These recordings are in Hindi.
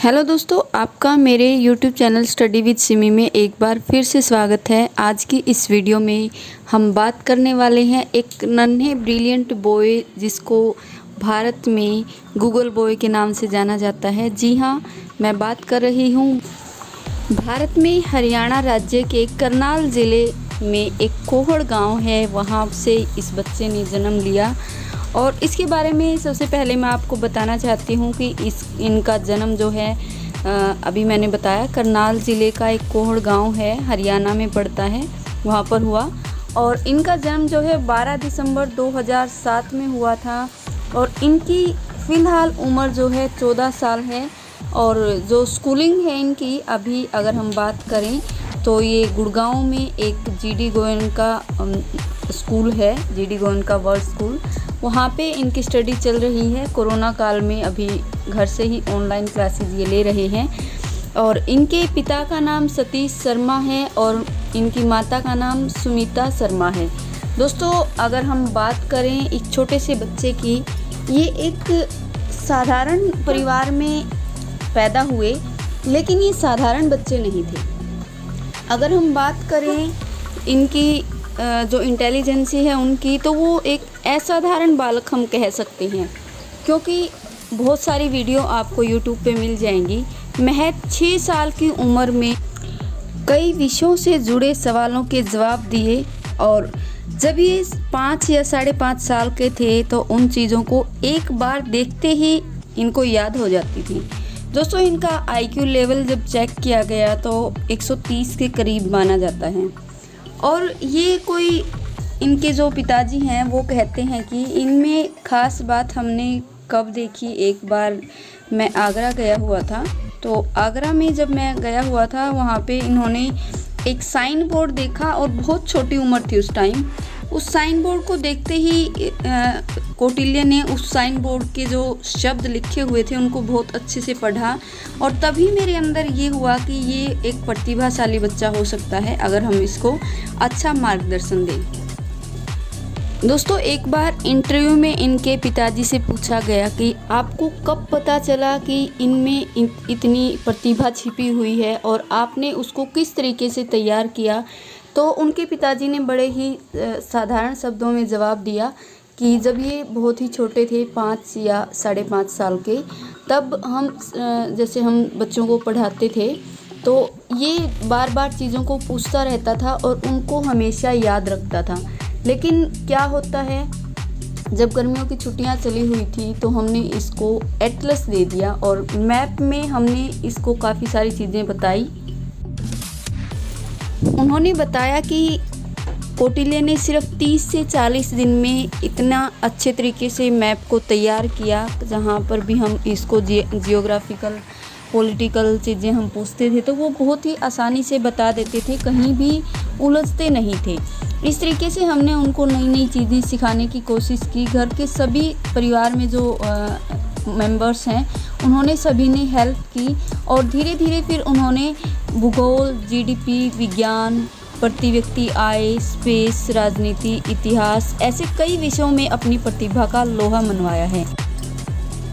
हेलो दोस्तों, आपका मेरे YouTube channel study with Simi में एक बार फिर से स्वागत है। आज की इस वीडियो में हम बात करने वाले हैं एक नन्हे ब्रिलियंट बॉय जिसको भारत में गूगल बॉय के नाम से जाना जाता है। जी हाँ, मैं बात कर रही हूँ भारत में हरियाणा राज्य के करनाल ज़िले में एक कोहड़ गाँव है, वहाँ से इस बच्चे ने जन्म लिया। और इसके बारे में सबसे पहले मैं आपको बताना चाहती हूँ कि इनका जन्म जो है अभी मैंने बताया करनाल ज़िले का एक कोहड़ गांव है, हरियाणा में पड़ता है, वहाँ पर हुआ। और इनका जन्म जो है 12 दिसंबर 2007 में हुआ था। और इनकी फ़िलहाल उम्र जो है 14 साल है। और जो स्कूलिंग है इनकी, अभी अगर हम बात करें तो ये गुड़गांव में एक जीडी गोयनका स्कूल है, जीडी गोयनका वर्ल्ड स्कूल, वहाँ पे इनकी स्टडी चल रही है। कोरोना काल में अभी घर से ही ऑनलाइन क्लासेस ये ले रहे हैं। और इनके पिता का नाम सतीश शर्मा है और इनकी माता का नाम सुमिता शर्मा है। दोस्तों, अगर हम बात करें एक छोटे से बच्चे की, ये एक साधारण परिवार में पैदा हुए, लेकिन ये साधारण बच्चे नहीं थे। अगर हम बात करें इनकी जो इंटेलिजेंसी है उनकी, तो वो एक असाधारण बालक हम कह सकते हैं, क्योंकि बहुत सारी वीडियो आपको YouTube पे मिल जाएंगी। महज 6 साल की उम्र में कई विषयों से जुड़े सवालों के जवाब दिए। और जब ये 5 या 5.5 साल के थे तो उन चीज़ों को एक बार देखते ही इनको याद हो जाती थी। दोस्तों, इनका IQ लेवल जब चेक किया गया तो 130 के करीब माना जाता है। और ये कोई इनके जो पिताजी हैं वो कहते हैं कि इनमें ख़ास बात हमने कब देखी। एक बार मैं आगरा गया हुआ था, तो आगरा में जब मैं गया हुआ था वहाँ पे इन्होंने एक साइन बोर्ड देखा और बहुत छोटी उम्र थी उस टाइम। उस साइन बोर्ड को देखते ही कौटिल्य ने उस साइन बोर्ड के जो शब्द लिखे हुए थे उनको बहुत अच्छे से पढ़ा। और तभी मेरे अंदर ये हुआ कि ये एक प्रतिभाशाली बच्चा हो सकता है अगर हम इसको अच्छा मार्गदर्शन दें। दोस्तों, एक बार इंटरव्यू में इनके पिताजी से पूछा गया कि आपको कब पता चला कि इनमें इतनी प्रतिभा छिपी हुई है और आपने उसको किस तरीके से तैयार किया। तो उनके पिताजी ने बड़े ही साधारण शब्दों में जवाब दिया कि जब ये बहुत ही छोटे थे, 5 या 5.5 साल के, तब हम जैसे हम बच्चों को पढ़ाते थे तो ये बार बार चीज़ों को पूछता रहता था और उनको हमेशा याद रखता था। लेकिन क्या होता है, जब गर्मियों की छुट्टियां चली हुई थी तो हमने इसको एटलस दे दिया और मैप में हमने इसको काफ़ी सारी चीज़ें बताई। उन्होंने बताया कि कौटिल्य ने सिर्फ 30 से 40 दिन में इतना अच्छे तरीके से मैप को तैयार किया, जहाँ पर भी हम इसको जियोग्राफिकल पॉलिटिकल चीज़ें हम पूछते थे तो वो बहुत ही आसानी से बता देते थे, कहीं भी उलझते नहीं थे। इस तरीके से हमने उनको नई नई चीज़ें सिखाने की कोशिश की। घर के सभी परिवार में जो मेंबर्स हैं उन्होंने सभी ने हेल्प की और धीरे धीरे फिर उन्होंने भूगोल, GDP, विज्ञान, प्रति व्यक्ति आय, स्पेस, राजनीति, इतिहास, ऐसे कई विषयों में अपनी प्रतिभा का लोहा मनवाया है।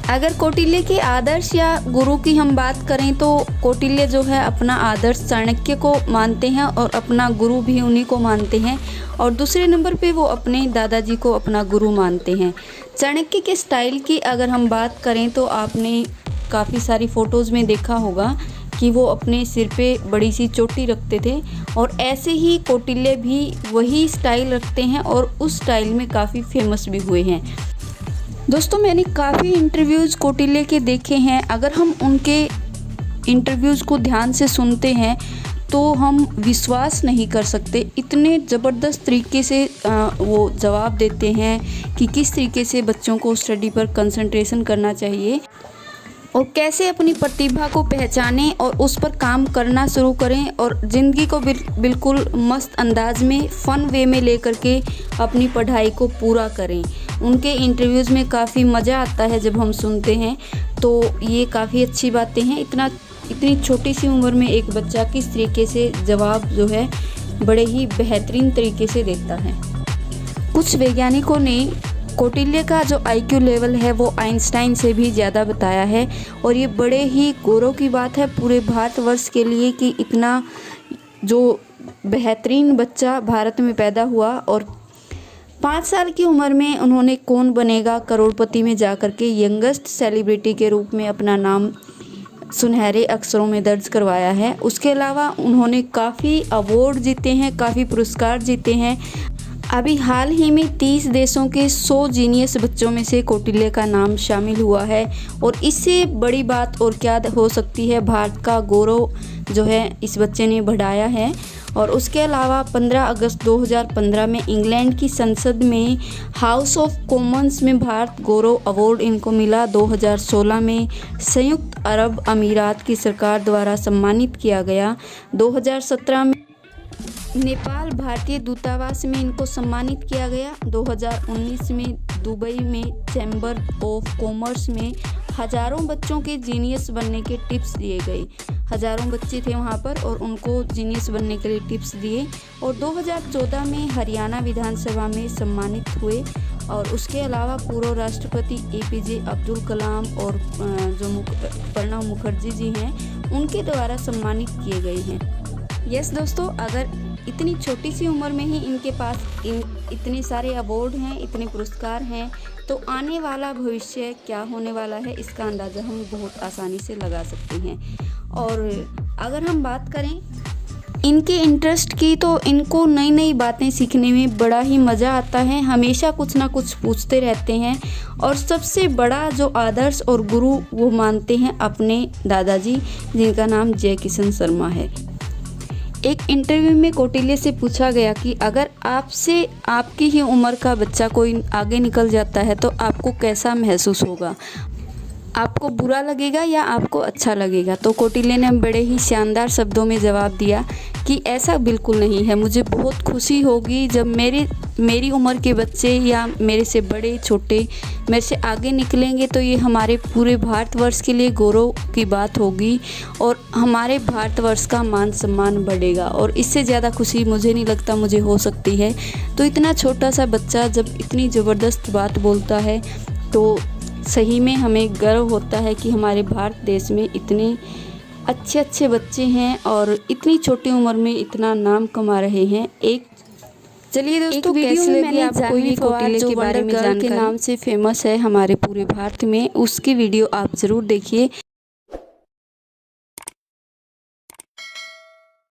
अगर कौटिल्य के आदर्श या गुरु की हम बात करें तो कौटिल्य जो है अपना आदर्श चाणक्य को मानते हैं और अपना गुरु भी उन्हीं को मानते हैं। और दूसरे नंबर पे वो अपने दादाजी को अपना गुरु मानते हैं। चाणक्य के स्टाइल की अगर हम बात करें तो आपने काफ़ी सारी फ़ोटोज़ में देखा होगा कि वो अपने सिर पे बड़ी सी चोटी रखते थे। और ऐसे ही कौटिल्य भी वही स्टाइल रखते हैं और उस स्टाइल में काफ़ी फेमस भी हुए हैं। दोस्तों, मैंने काफ़ी इंटरव्यूज़ कौटिल्य के देखे हैं। अगर हम उनके इंटरव्यूज़ को ध्यान से सुनते हैं तो हम विश्वास नहीं कर सकते, इतने ज़बरदस्त तरीके से वो जवाब देते हैं कि किस तरीके से बच्चों को स्टडी पर कंसंट्रेशन करना चाहिए और कैसे अपनी प्रतिभा को पहचानें और उस पर काम करना शुरू करें और ज़िंदगी को बिल्कुल मस्त अंदाज में, फ़न वे में लेकर के अपनी पढ़ाई को पूरा करें। उनके इंटरव्यूज़ में काफ़ी मज़ा आता है जब हम सुनते हैं, तो ये काफ़ी अच्छी बातें हैं। इतनी छोटी सी उम्र में एक बच्चा किस तरीके से जवाब जो है बड़े ही बेहतरीन तरीके से देता है। कुछ वैज्ञानिकों ने कौटिल्य का जो IQ लेवल है वो आइंस्टाइन से भी ज़्यादा बताया है। और ये बड़े ही गौरव की बात है पूरे भारतवर्ष के लिए कि इतना जो बेहतरीन बच्चा भारत में पैदा हुआ। और 5 साल की उम्र में उन्होंने कौन बनेगा करोड़पति में जाकर के यंगेस्ट सेलिब्रिटी के रूप में अपना नाम सुनहरे अक्षरों में दर्ज करवाया है। उसके अलावा उन्होंने काफ़ी अवार्ड जीते हैं, काफ़ी पुरस्कार जीते हैं। अभी हाल ही में 30 देशों के 100 जीनियस बच्चों में से कौटिल्य का नाम शामिल हुआ है। और इससे बड़ी बात और क्या हो सकती है, भारत का गौरव जो है इस बच्चे ने बढ़ाया है। और उसके अलावा 15 अगस्त 2015 में इंग्लैंड की संसद में हाउस ऑफ कॉमन्स में भारत गौरव अवार्ड इनको मिला। 2016 में संयुक्त अरब अमीरात की सरकार द्वारा सम्मानित किया गया। 2017 में नेपाल भारतीय दूतावास में इनको सम्मानित किया गया। 2019 में दुबई में चैम्बर ऑफ कॉमर्स में हज़ारों बच्चों के जीनियस बनने के टिप्स दिए गए। हज़ारों बच्चे थे वहाँ पर और उनको जीनियस बनने के लिए टिप्स दिए। और 2014 में हरियाणा विधानसभा में सम्मानित हुए। और उसके अलावा पूर्व राष्ट्रपति APJ अब्दुल कलाम और जो प्रणब मुखर्जी जी हैं उनके द्वारा सम्मानित किए गए हैं। यस दोस्तों, अगर इतनी छोटी सी उम्र में ही इनके पास इतने सारे अवार्ड हैं, इतने पुरस्कार हैं, तो आने वाला भविष्य क्या होने वाला है इसका अंदाज़ा हम बहुत आसानी से लगा सकते हैं। और अगर हम बात करें इनके इंटरेस्ट की, तो इनको नई नई बातें सीखने में बड़ा ही मज़ा आता है। हमेशा कुछ ना कुछ पूछते रहते हैं। और सबसे बड़ा जो आदर्श और गुरु वो मानते हैं अपने दादाजी, जिनका नाम जय किशन शर्मा है। एक इंटरव्यू में कौटिल्य से पूछा गया कि अगर आपसे आपकी ही उम्र का बच्चा कोई आगे निकल जाता है तो आपको कैसा महसूस होगा, आपको बुरा लगेगा या आपको अच्छा लगेगा। तो कौटिल्य ने बड़े ही शानदार शब्दों में जवाब दिया कि ऐसा बिल्कुल नहीं है, मुझे बहुत खुशी होगी जब मेरी उम्र के बच्चे या मेरे से बड़े छोटे मेरे से आगे निकलेंगे, तो ये हमारे पूरे भारतवर्ष के लिए गौरव की बात होगी और हमारे भारतवर्ष का मान सम्मान बढ़ेगा। और इससे ज़्यादा खुशी मुझे नहीं लगता मुझे हो सकती है। तो इतना छोटा सा बच्चा जब इतनी ज़बरदस्त बात बोलता है तो सही में हमें गर्व होता है कि हमारे भारत देश में इतने अच्छे अच्छे बच्चे हैं और इतनी छोटी उम्र में इतना नाम कमा रहे हैं। चलिए दोस्तों, वीडियो में मैंने आपको ये कौटिल्य के बारे में जानकारी के नाम से फेमस है हमारे पूरे भारत में, उसकी वीडियो आप ज़रूर देखिए।